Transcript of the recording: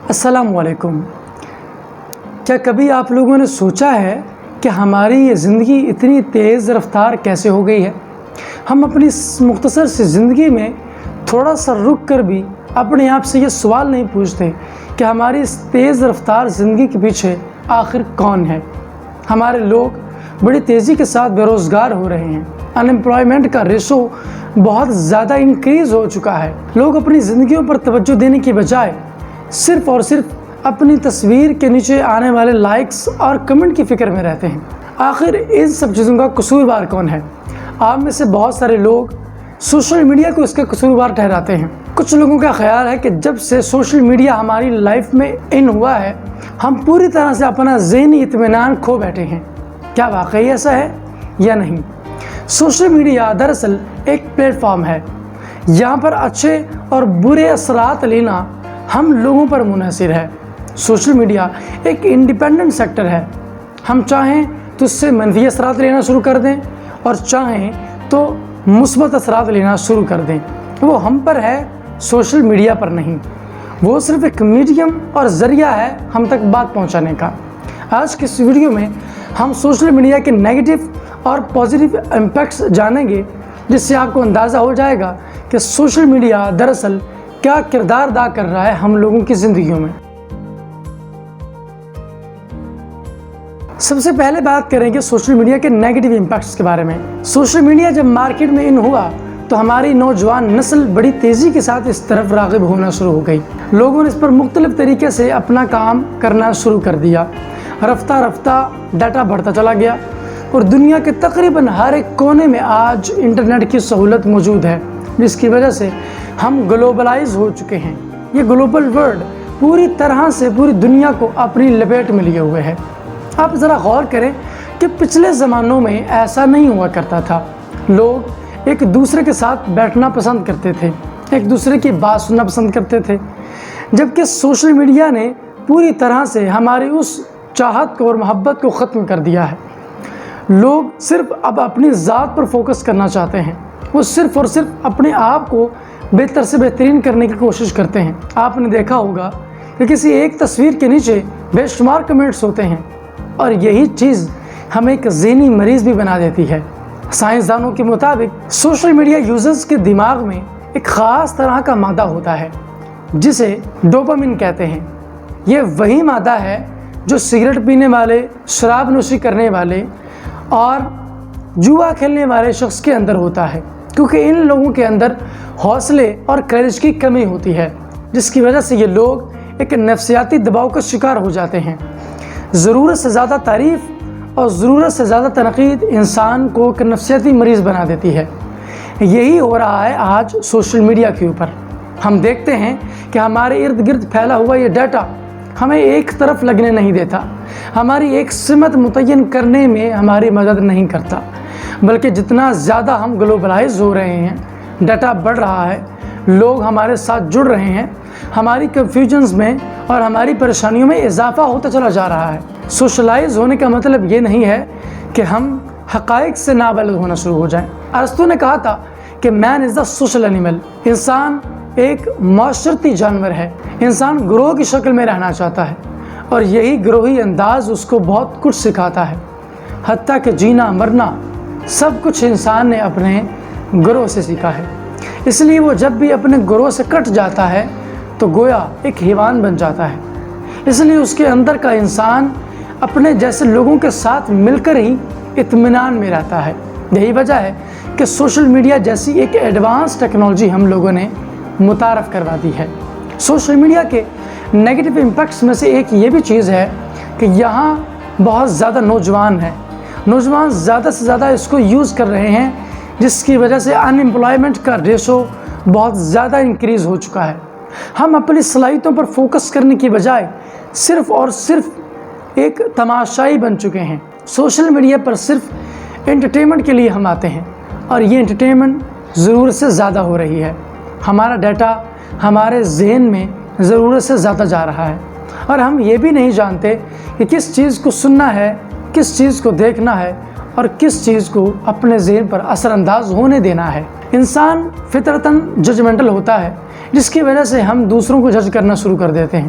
السلام علیکم۔ کیا کبھی آپ لوگوں نے سوچا ہے کہ ہماری یہ زندگی اتنی تیز رفتار کیسے ہو گئی ہے؟ ہم اپنی مختصر سی زندگی میں تھوڑا سا رک کر بھی اپنے آپ سے یہ سوال نہیں پوچھتے کہ ہماری اس تیز رفتار زندگی کے پیچھے آخر کون ہے؟ ہمارے لوگ بڑی تیزی کے ساتھ بے روزگار ہو رہے ہیں۔ انمپلائمنٹ کا ریشو بہت زیادہ انکریز ہو چکا ہے۔ لوگ اپنی زندگیوں پر توجہ دینے کی بجائے صرف اور صرف اپنی تصویر کے نیچے آنے والے لائکس اور کمنٹ کی فکر میں رہتے ہیں۔ آخر ان سب چیزوں کا قصوروار کون ہے؟ آپ میں سے بہت سارے لوگ سوشل میڈیا کو اس کا قصوروار ٹھہراتے ہیں۔ کچھ لوگوں کا خیال ہے کہ جب سے سوشل میڈیا ہماری لائف میں ان ہوا ہے، ہم پوری طرح سے اپنا ذہنی اطمینان کھو بیٹھے ہیں۔ کیا واقعی ایسا ہے یا نہیں؟ سوشل میڈیا دراصل ایک پلیٹ فارم ہے۔ یہاں پر اچھے اور برے اثرات لینا ہم لوگوں پر منحصر ہے۔ سوشل میڈیا ایک انڈیپینڈنٹ سیکٹر ہے۔ ہم چاہیں تو اس سے منفی اثرات لینا شروع کر دیں اور چاہیں تو مثبت اثرات لینا شروع کر دیں۔ وہ ہم پر ہے، سوشل میڈیا پر نہیں۔ وہ صرف ایک میڈیم اور ذریعہ ہے ہم تک بات پہنچانے کا۔ آج کی اس ویڈیو میں ہم سوشل میڈیا کے نیگیٹو اور پازیٹیو امپیکٹس جانیں گے، جس سے آپ کو اندازہ ہو جائے گا کہ سوشل میڈیا دراصل کیا کردار ادا کر رہا ہے ہم لوگوں کی زندگیوں میں۔ سب سے پہلے بات کریں گے سوشل میڈیا کے نیگیٹو امپیکٹس کے بارے میں۔ سوشل میڈیا جب مارکیٹ میں ان ہوا تو ہماری نوجوان نسل بڑی تیزی کے ساتھ اس طرف راغب ہونا شروع ہو گئی۔ لوگوں نے اس پر مختلف طریقے سے اپنا کام کرنا شروع کر دیا۔ رفتہ رفتہ ڈیٹا بڑھتا چلا گیا اور دنیا کے تقریباً ہر ایک کونے میں آج انٹرنیٹ کی سہولت موجود ہے، جس کی وجہ سے ہم گلوبلائز ہو چکے ہیں۔ یہ گلوبل ورلڈ پوری طرح سے پوری دنیا کو اپنی لپیٹ میں لیے ہوئے ہے۔ آپ ذرا غور کریں کہ پچھلے زمانوں میں ایسا نہیں ہوا کرتا تھا۔ لوگ ایک دوسرے کے ساتھ بیٹھنا پسند کرتے تھے، ایک دوسرے کی بات سننا پسند کرتے تھے، جبکہ سوشل میڈیا نے پوری طرح سے ہماری اس چاہت کو اور محبت کو ختم کر دیا ہے۔ لوگ صرف اب اپنی ذات پر فوکس کرنا چاہتے ہیں۔ وہ صرف اور صرف اپنے آپ کو بہتر سے بہترین کرنے کی کوشش کرتے ہیں۔ آپ نے دیکھا ہوگا کہ کسی ایک تصویر کے نیچے بے شمار کمنٹس ہوتے ہیں، اور یہی چیز ہمیں ایک ذہنی مریض بھی بنا دیتی ہے۔ سائنسدانوں کے مطابق سوشل میڈیا یوزرز کے دماغ میں ایک خاص طرح کا مادہ ہوتا ہے جسے ڈوپامین کہتے ہیں۔ یہ وہی مادہ ہے جو سگریٹ پینے والے، شراب نوشی کرنے والے اور جوا کھیلنے والے شخص کے اندر ہوتا ہے، کیونکہ ان لوگوں کے اندر حوصلے اور کریج کی کمی ہوتی ہے، جس کی وجہ سے یہ لوگ ایک نفسیاتی دباؤ کا شکار ہو جاتے ہیں۔ ضرورت سے زیادہ تعریف اور ضرورت سے زیادہ تنقید انسان کو ایک نفسیاتی مریض بنا دیتی ہے۔ یہی ہو رہا ہے آج سوشل میڈیا کے اوپر۔ ہم دیکھتے ہیں کہ ہمارے ارد گرد پھیلا ہوا یہ ڈیٹا ہمیں ایک طرف لگنے نہیں دیتا، ہماری ایک سمت متعین کرنے میں ہماری مدد نہیں کرتا، بلکہ جتنا زیادہ ہم گلوبلائز ہو رہے ہیں، ڈیٹا بڑھ رہا ہے، لوگ ہمارے ساتھ جڑ رہے ہیں، ہماری کنفیوژنز میں اور ہماری پریشانیوں میں اضافہ ہوتا چلا جا رہا ہے۔ سوشلائز ہونے کا مطلب یہ نہیں ہے کہ ہم حقائق سے نابلد ہونا شروع ہو جائیں۔ ارسطو نے کہا تھا کہ مین از دا سوشل اینیمل۔ انسان ایک معاشرتی جانور ہے۔ انسان گروہ کی شکل میں رہنا چاہتا ہے، اور یہی گروہی انداز اس کو بہت کچھ سکھاتا ہے۔ حتیٰ کہ جینا مرنا سب کچھ انسان نے اپنے گروہ سے سیکھا ہے۔ اس لیے وہ جب بھی اپنے گروہ سے کٹ جاتا ہے تو گویا ایک حیوان بن جاتا ہے۔ اس لیے اس کے اندر کا انسان اپنے جیسے لوگوں کے ساتھ مل کر ہی اطمینان میں رہتا ہے۔ یہی وجہ ہے کہ سوشل میڈیا جیسی ایک ایڈوانس ٹیکنالوجی ہم لوگوں نے متعارف کروا دی ہے۔ سوشل میڈیا کے نیگیٹو امپیکٹس میں سے ایک یہ بھی چیز ہے کہ یہاں بہت زیادہ نوجوان زیادہ سے زیادہ اس کو یوز کر رہے ہیں، جس کی وجہ سے انمپلائمنٹ کا ریشو بہت زیادہ انکریز ہو چکا ہے۔ ہم اپنی صلاحیتوں پر فوکس کرنے کی بجائے صرف اور صرف ایک تماشائی بن چکے ہیں۔ سوشل میڈیا پر صرف انٹرٹینمنٹ کے لیے ہم آتے ہیں، اور یہ انٹرٹینمنٹ ضرورت سے زیادہ ہو رہی ہے۔ ہمارا ڈیٹا ہمارے ذہن میں ضرورت سے زیادہ جا رہا ہے، اور ہم یہ بھی نہیں جانتے کہ کس چیز کو سننا ہے، کس چیز کو دیکھنا ہے، اور کس چیز کو اپنے ذہن پر اثر انداز ہونے دینا ہے۔ انسان فطرتاً ججمنٹل ہوتا ہے، جس کی وجہ سے ہم دوسروں کو جج کرنا شروع کر دیتے ہیں۔